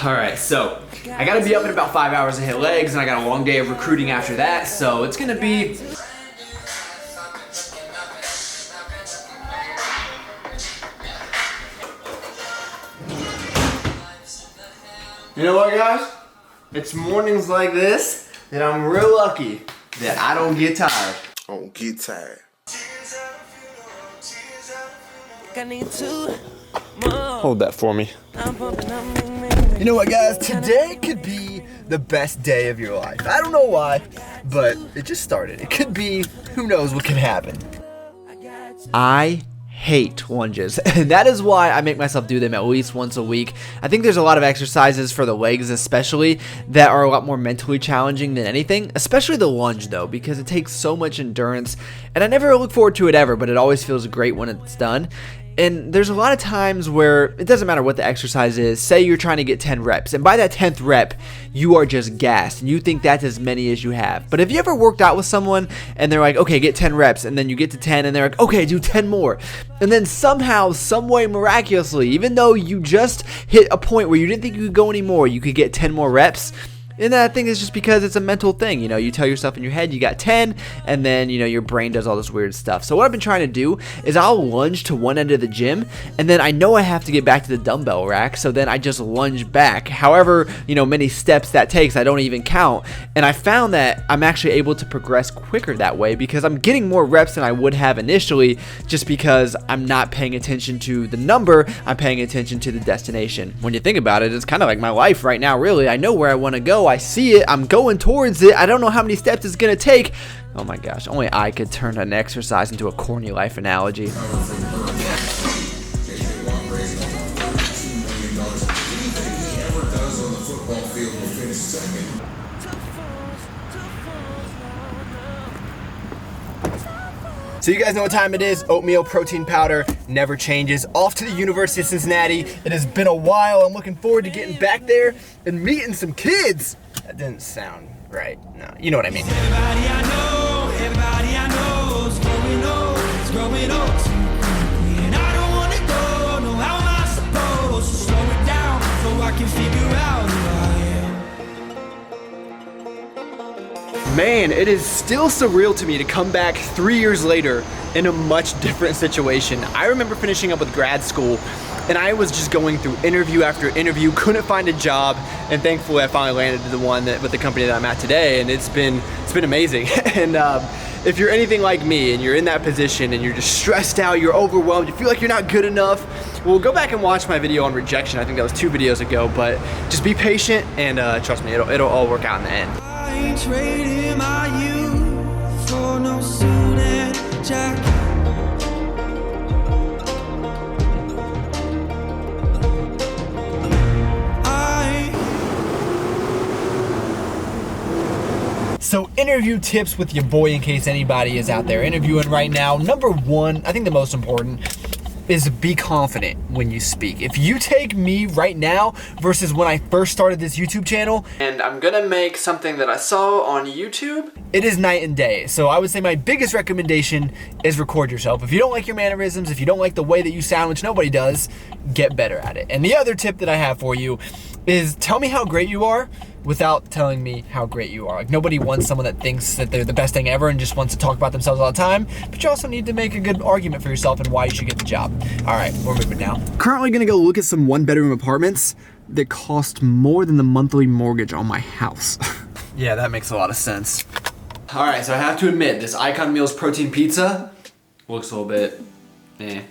All right, so I gotta be up in about 5 hours to hit legs, and I got a long day of recruiting after that, so it's gonna be... You know what, guys? It's mornings like this that I'm real lucky that I don't get tired. I don't get tired. Hold that for me. You know what, guys? Today could be the best day of your life. I don't know why, but it just started. It could be, who knows what could happen. I hate lunges, and that is why I make myself do them at least once a week. I think there's a lot of exercises for the legs especially that are a lot more mentally challenging than anything, especially the lunge though, because it takes so much endurance, and I never look forward to it ever, but it always feels great when it's done. And there's a lot of times where it doesn't matter what the exercise is. Say you're trying to get 10 reps, and by that 10th rep, you are just gassed, and you think that's as many as you have. But have you ever worked out with someone, and they're like, okay, get 10 reps, and then you get to 10, and they're like, okay, do 10 more. And then somehow, someway, miraculously, even though you just hit a point where you didn't think you could go anymore, you could get 10 more reps. And I think it's just because it's a mental thing. You know, you tell yourself in your head you got 10, and then, you know, your brain does all this weird stuff. So what I've been trying to do is I'll lunge to one end of the gym, and then I know I have to get back to the dumbbell rack, so then I just lunge back. However, you know, many steps that takes, I don't even count. And I found that I'm actually able to progress quicker that way because I'm getting more reps than I would have initially, just because I'm not paying attention to the number, I'm paying attention to the destination. When you think about it, it's kind of like my life right now, really. I know where I want to go. I see it, I'm going towards it, I don't know how many steps it's gonna take. Oh my gosh, only I could turn an exercise into a corny life analogy. So you guys know what time it is. Oatmeal protein powder never changes. Off to the University of Cincinnati. It has been a while. I'm looking forward to getting back there and meeting some kids. That didn't sound right. No, you know what I mean. Everybody I know is growing old too quickly, and I don't wanna go. No, how am I supposed to slow it down so I can figure out who I am? Man, it is still surreal to me to come back 3 years later in a much different situation. I remember finishing up with grad school, and I was just going through interview after interview, couldn't find a job, and thankfully I finally landed the one with the company that I'm at today, and it's been amazing. And if you're anything like me and you're in that position and you're just stressed out, you're overwhelmed, you feel like you're not good enough, well, go back and watch my video on rejection. I think that was 2 videos ago, but just be patient and trust me, it'll all work out in the end. I ain't trading my youth for no suit and jacket. So interview tips with your boy in case anybody is out there interviewing right now. Number 1, I think the most important, is be confident when you speak. If you take me right now versus when I first started this YouTube channel, And I'm gonna make something that I saw on YouTube. it is night and day. So I would say my biggest recommendation is record yourself. If you don't like your mannerisms, if you don't like the way that you sound, which nobody does, get better at it. And the other tip that I have for you is tell me how great you are without telling me how great you are. Like, nobody wants someone that thinks that they're the best thing ever and just wants to talk about themselves all the time, but you also need to make a good argument for yourself and why you should get the job. All right, we're moving now. Currently gonna go look at some 1-bedroom apartments that cost more than the monthly mortgage on my house. Yeah, that makes a lot of sense. All right, so I have to admit, this Icon Meals protein pizza looks a little bit, eh.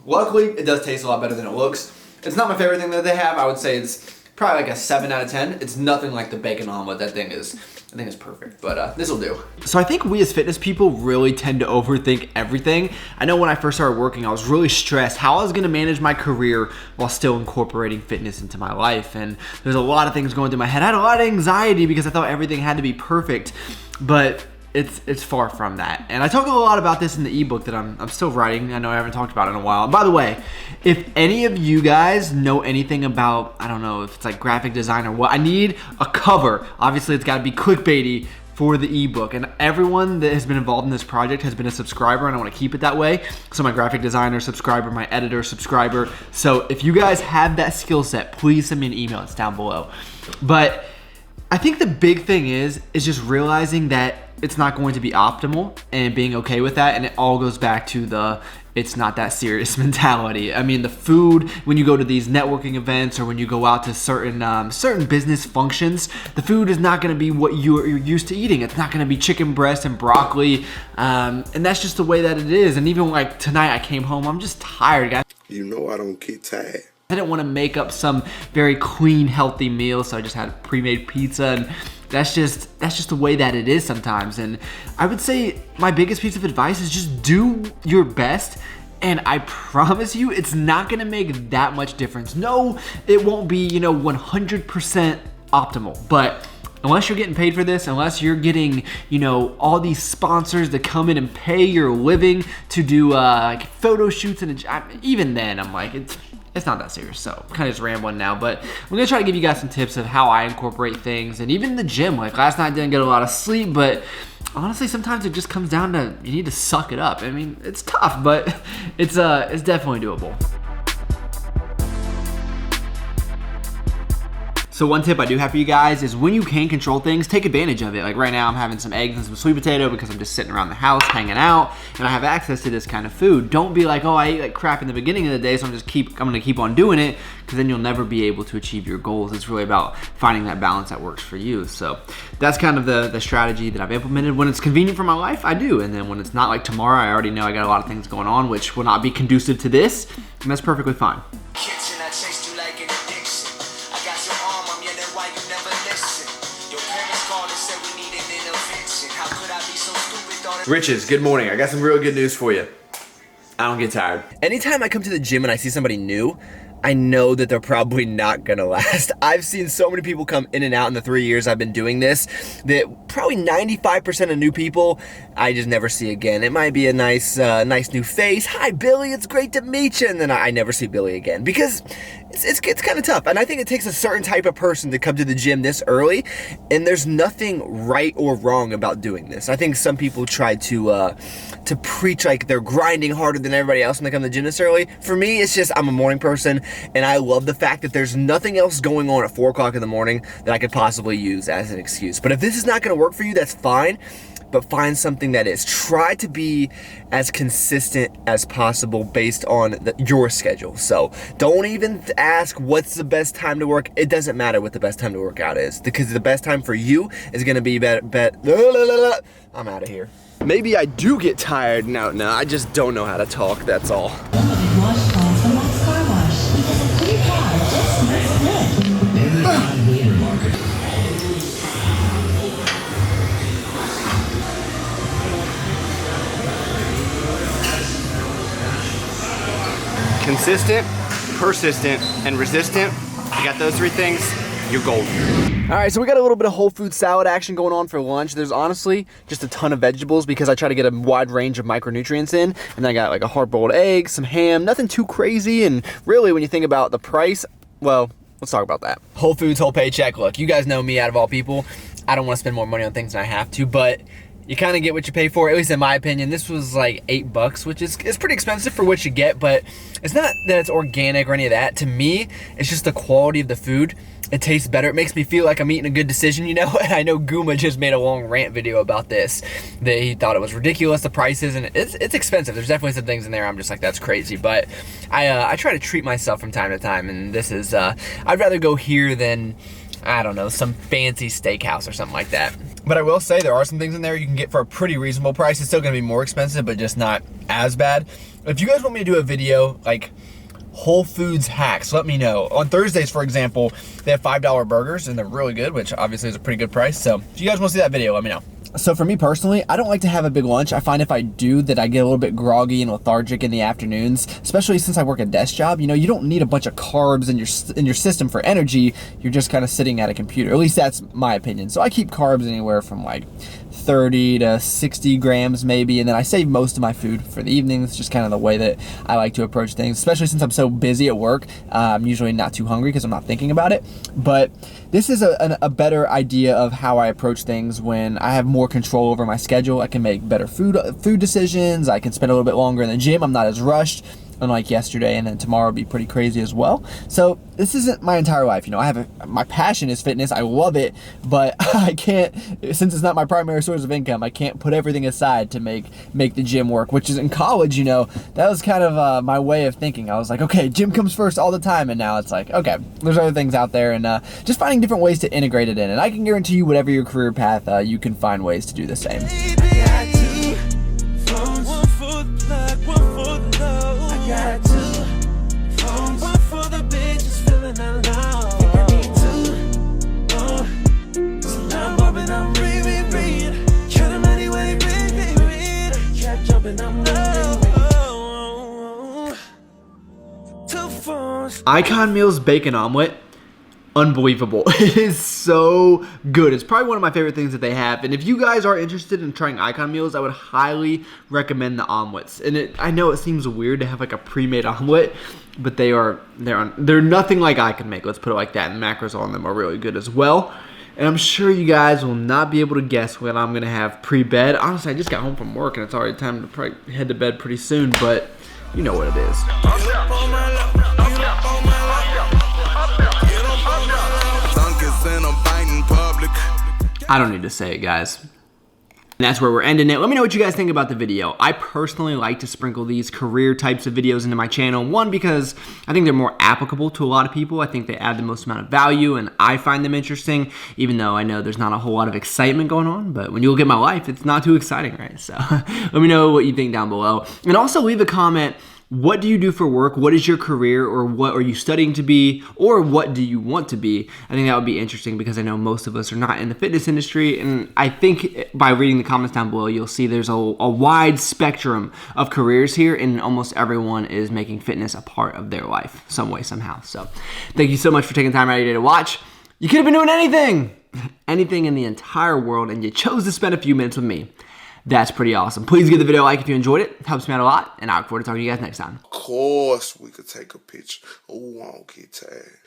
Luckily, it does taste a lot better than it looks. It's not my favorite thing that they have. I would say it's probably like a 7 out of 10. It's nothing like the bacon omelet. That thing is, I think it's perfect, but this will do. So I think we as fitness people really tend to overthink everything. I know when I first started working, I was really stressed how I was gonna manage my career while still incorporating fitness into my life. And there's a lot of things going through my head. I had a lot of anxiety because I thought everything had to be perfect, but it's far from that. And I talk a lot about this in the ebook that I'm still writing. I know I haven't talked about it in a while. And by the way, if any of you guys know anything about, I don't know if it's like graphic design or what, I need a cover. Obviously it's gotta be clickbaity, for the ebook, and everyone that has been involved in this project has been a subscriber, and I want to keep it that way. So my graphic designer subscriber, my editor subscriber. So if you guys have that skill set, please send me an email. It's down below. But I think the big thing is just realizing that it's not going to be optimal and being okay with that, and it all goes back to the it's not that serious mentality. I mean, the food, when you go to these networking events or when you go out to certain business functions, the food is not gonna be what you're used to eating. It's not gonna be chicken breast and broccoli, and that's just the way that it is. And even like tonight I came home, I'm just tired, guys. You know I don't get tired. I didn't want to make up some very clean, healthy meal, so I just had pre-made pizza, and that's just the way that it is sometimes. And I would say my biggest piece of advice is just do your best, and I promise you it's not gonna make that much difference. No, it won't be, 100% optimal, but unless you're getting paid for this, unless you're getting, all these sponsors that come in and pay your living to do like photo shoots, and even then I'm like, it's not that serious. So I'm kind of just rambling now, but I'm gonna try to give you guys some tips of how I incorporate things, and even the gym. Like last night I didn't get a lot of sleep, but honestly sometimes it just comes down to you need to suck it up. I mean, it's tough, but it's definitely doable. So one tip I do have for you guys is when you can control things, take advantage of it. Like right now I'm having some eggs and some sweet potato because I'm just sitting around the house hanging out and I have access to this kind of food. Don't be like, oh, I ate like crap in the beginning of the day, so I'm gonna keep on doing it, because then you'll never be able to achieve your goals. It's really about finding that balance that works for you. So that's kind of the strategy that I've implemented. When it's convenient for my life, I do. And then when it's not, like tomorrow, I already know I got a lot of things going on which will not be conducive to this, and that's perfectly fine. Riches, good morning. I got some real good news for you. I don't get tired. Anytime I come to the gym and I see somebody new, I know that they're probably not gonna last. I've seen so many people come in and out in the 3 years I've been doing this that probably 95% of new people I just never see again. It might be a nice new face. Hi, Billy, it's great to meet you. And then I never see Billy again because it's kind of tough. And I think it takes a certain type of person to come to the gym this early, and there's nothing right or wrong about doing this. I think some people try to preach like they're grinding harder than everybody else when they come to the gym this early. For me, it's just I'm a morning person, and I love the fact that there's nothing else going on at 4 o'clock in the morning that I could possibly use as an excuse. But if this is not gonna work for you, that's fine, but find something that is. Try to be as consistent as possible based on your schedule. So don't even ask what's the best time to work. It doesn't matter what the best time to work out is, because the best time for you is gonna be I'm out of here. Maybe I do get tired now. No, I just don't know how to talk, that's all. Consistent, persistent, and resistant. You got those 3 things, you're golden. All right, so we got a little bit of whole food salad action going on for lunch. There's honestly just a ton of vegetables because I try to get a wide range of micronutrients in. And then I got like a hard-boiled egg, some ham, nothing too crazy. And really, when you think about the price, well, let's talk about that. Whole Foods, whole paycheck. Look, you guys know me out of all people. I don't want to spend more money on things than I have to, but you kind of get what you pay for, at least in my opinion. This was like $8, which is pretty expensive for what you get, but it's not that it's organic or any of that. To me, it's just the quality of the food. It tastes better. It makes me feel like I'm eating a good decision, And I know Guma just made a long rant video about this, that he thought it was ridiculous, the prices, and it's expensive. There's definitely some things in there I'm just like, that's crazy. But I try to treat myself from time to time, and this is, I'd rather go here than, I don't know, some fancy steakhouse or something like that. But I will say there are some things in there you can get for a pretty reasonable price. It's still gonna be more expensive, but just not as bad. If you guys want me to do a video like Whole Foods hacks, let me know. On Thursdays, for example, they have $5 burgers and they're really good, which obviously is a pretty good price. So if you guys want to see that video, let me know. So for me personally, I don't like to have a big lunch. I find if I do that I get a little bit groggy and lethargic in the afternoons, especially since I work a desk job. You don't need a bunch of carbs in your system for energy. You're just kind of sitting at a computer. At least that's my opinion. So I keep carbs anywhere from like 30 to 60 grams maybe, and then I save most of my food for the evening. It's just kind of the way that I like to approach things, especially since I'm so busy at work. I'm usually not too hungry because I'm not thinking about it, but this is a better idea of how I approach things when I have more control over my schedule. I can make better food decisions. I can spend a little bit longer in the gym. I'm not as rushed, unlike yesterday, and then tomorrow will be pretty crazy as well. So this isn't my entire life. You know, my passion is fitness. I love it, but I can't, since it's not my primary source of income, I can't put everything aside to make the gym work, which is in college, you know, that was kind of my way of thinking. I was like, okay, gym comes first all the time, and now it's like, okay, there's other things out there, and just finding different ways to integrate it in. And I can guarantee you, whatever your career path, you can find ways to do the same. Icon Meals bacon omelet, unbelievable. It is so good. It's probably one of my favorite things that they have. And if you guys are interested in trying Icon Meals, I would highly recommend the omelets. And I know it seems weird to have like a pre-made omelet, but they're nothing like I can make. Let's put it like that. And the macros on them are really good as well. And I'm sure you guys will not be able to guess what I'm gonna have pre-bed. Honestly, I just got home from work and it's already time to probably head to bed pretty soon, but you know what it is. I don't need to say it, guys. And that's where we're ending it. Let me know what you guys think about the video. I personally like to sprinkle these career types of videos into my channel. One, because I think they're more applicable to a lot of people. I think they add the most amount of value, and I find them interesting, even though I know there's not a whole lot of excitement going on. But when you look at my life, it's not too exciting, right? So let me know what you think down below. And also leave a comment. What do you do for work? What is your career, or what are you studying to be, or what do you want to be? I think that would be interesting because I know most of us are not in the fitness industry, and I think by reading the comments down below, you'll see there's a wide spectrum of careers here, and almost everyone is making fitness a part of their life, some way, somehow. So thank you so much for taking time out of your day to watch. You could have been doing anything in the entire world, and you chose to spend a few minutes with me. That's pretty awesome. Please give the video a like if you enjoyed it. It helps me out a lot, and I look forward to talking to you guys next time. Of course, we could take a picture. Ooh, I don't get tagged.